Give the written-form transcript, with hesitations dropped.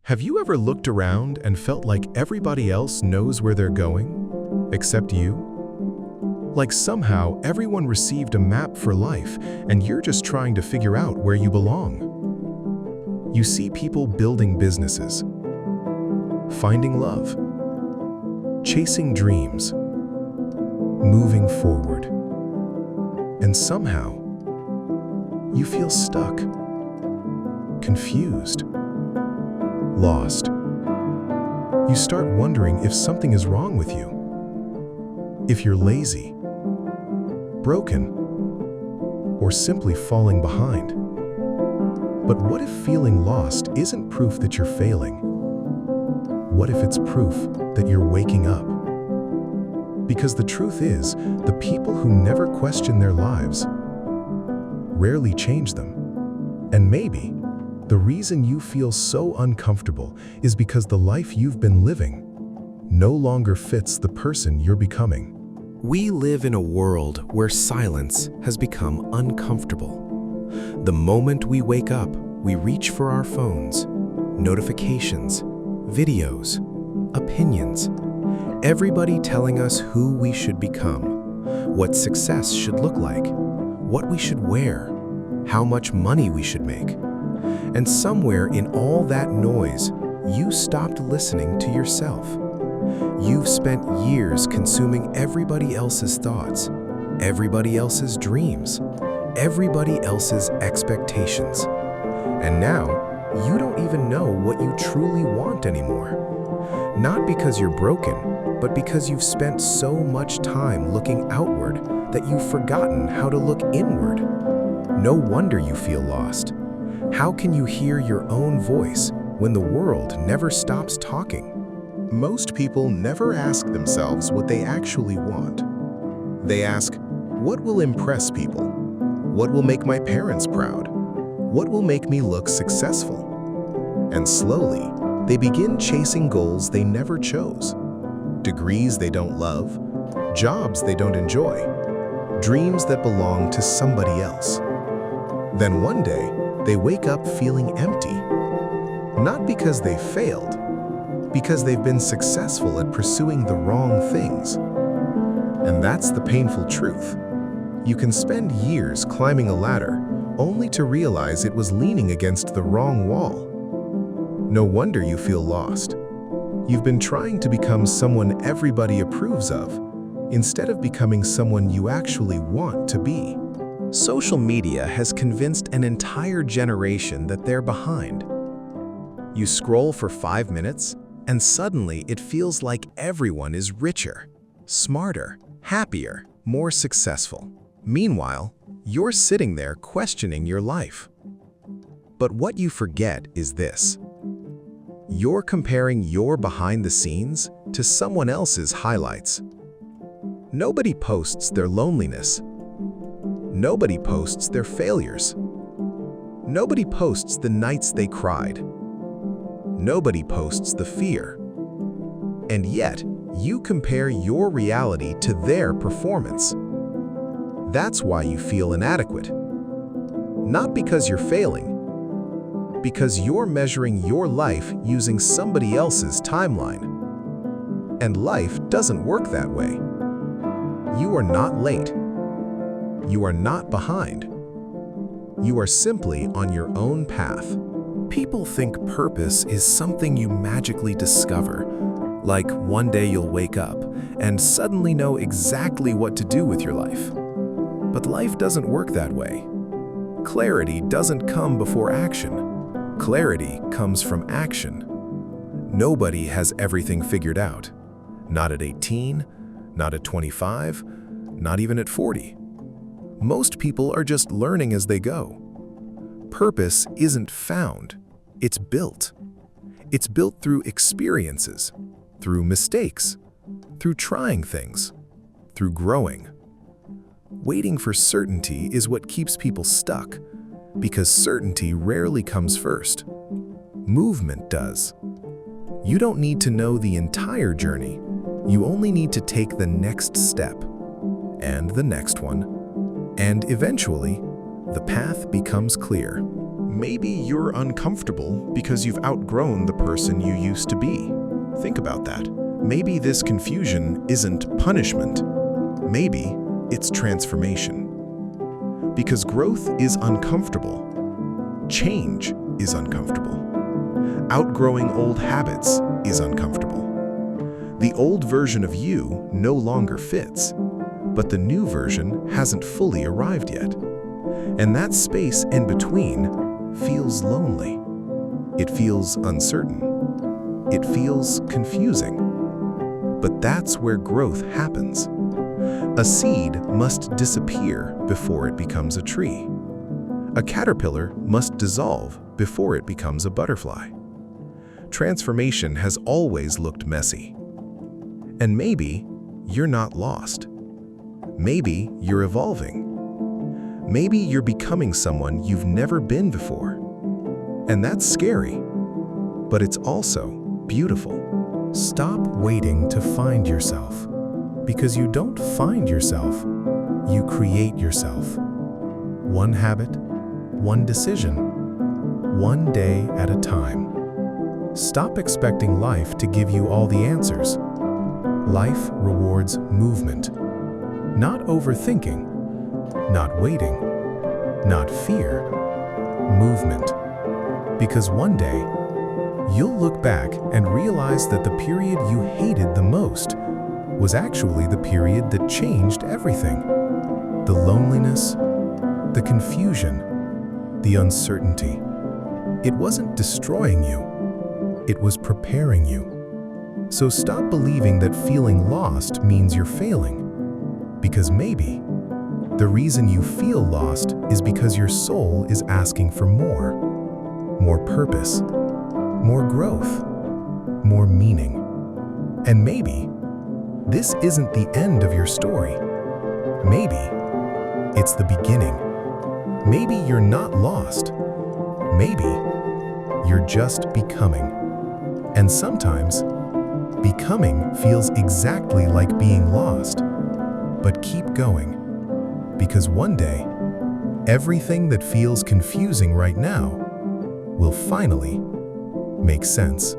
Have you ever looked around and felt like everybody else knows where they're going, except you? Like somehow everyone received a map for life and you're just trying to figure out where you belong. You see people building businesses, finding love, chasing dreams, moving forward. And somehow, you feel stuck, confused, lost. You start wondering if something is wrong with you, if you're lazy, broken, or simply falling behind. But what if feeling lost isn't proof that you're failing? What if it's proof that you're waking up? Because the truth is, the people who never question their lives rarely change them. And maybe the reason you feel so uncomfortable is because the life you've been living no longer fits the person you're becoming. We live in a world where silence has become uncomfortable. The moment we wake up, we reach for our phones, notifications, videos, opinions. Everybody telling us who we should become, what success should look like, what we should wear, how much money we should make. And somewhere in all that noise, you stopped listening to yourself. You've spent years consuming everybody else's thoughts, everybody else's dreams, everybody else's expectations. And now, you don't even know what you truly want anymore. Not because you're broken, but because you've spent so much time looking outward that you've forgotten how to look inward. No wonder you feel lost. How can you hear your own voice when the world never stops talking? Most people never ask themselves what they actually want. They ask, what will impress people? What will make my parents proud? What will make me look successful? And slowly, they begin chasing goals they never chose. Degrees they don't love, jobs they don't enjoy, dreams that belong to somebody else. Then one day, they wake up feeling empty. Not because they failed, because they've been successful at pursuing the wrong things. And that's the painful truth. You can spend years climbing a ladder only to realize it was leaning against the wrong wall. No wonder you feel lost. You've been trying to become someone everybody approves of, instead of becoming someone you actually want to be. Social media has convinced an entire generation that they're behind. You scroll for 5 minutes, and suddenly it feels like everyone is richer, smarter, happier, more successful. Meanwhile, you're sitting there questioning your life. But what you forget is this. You're comparing your behind the scenes to someone else's highlights. Nobody posts their loneliness. Nobody posts their failures. Nobody posts the nights they cried. Nobody posts the fear. And yet, you compare your reality to their performance. That's why you feel inadequate. Not because you're failing, because you're measuring your life using somebody else's timeline. And life doesn't work that way. You are not late. You are not behind. You are simply on your own path. People think purpose is something you magically discover, like one day you'll wake up and suddenly know exactly what to do with your life. But life doesn't work that way. Clarity doesn't come before action. Clarity comes from action. Nobody has everything figured out. Not at 18, not at 25, not even at 40. Most people are just learning as they go. Purpose isn't found, it's built. It's built through experiences, through mistakes, through trying things, through growing. Waiting for certainty is what keeps people stuck, because certainty rarely comes first. Movement does. You don't need to know the entire journey. You only need to take the next step, and the next one, and eventually, the path becomes clear. Maybe you're uncomfortable because you've outgrown the person you used to be. Think about that. Maybe this confusion isn't punishment. Maybe it's transformation. Because growth is uncomfortable. Change is uncomfortable. Outgrowing old habits is uncomfortable. The old version of you no longer fits, but the new version hasn't fully arrived yet. And that space in between feels lonely. It feels uncertain. It feels confusing. But that's where growth happens. A seed must disappear before it becomes a tree. A caterpillar must dissolve before it becomes a butterfly. Transformation has always looked messy. And maybe you're not lost. Maybe you're evolving. Maybe you're becoming someone you've never been before. And that's scary, but it's also beautiful. Stop waiting to find yourself, because you don't find yourself, you create yourself. One habit, one decision, one day at a time. Stop expecting life to give you all the answers. Life rewards movement, not overthinking, not waiting, not fear, movement. Because one day, you'll look back and realize that the period you hated the most was actually the period that changed everything. The loneliness, the confusion, the uncertainty. It wasn't destroying you, it was preparing you. So stop believing that feeling lost means you're failing. Because maybe the reason you feel lost is because your soul is asking for more. More purpose, more growth, more meaning. And maybe this isn't the end of your story. Maybe it's the beginning. Maybe you're not lost. Maybe you're just becoming. And sometimes, becoming feels exactly like being lost. But keep going, because one day, everything that feels confusing right now will finally make sense.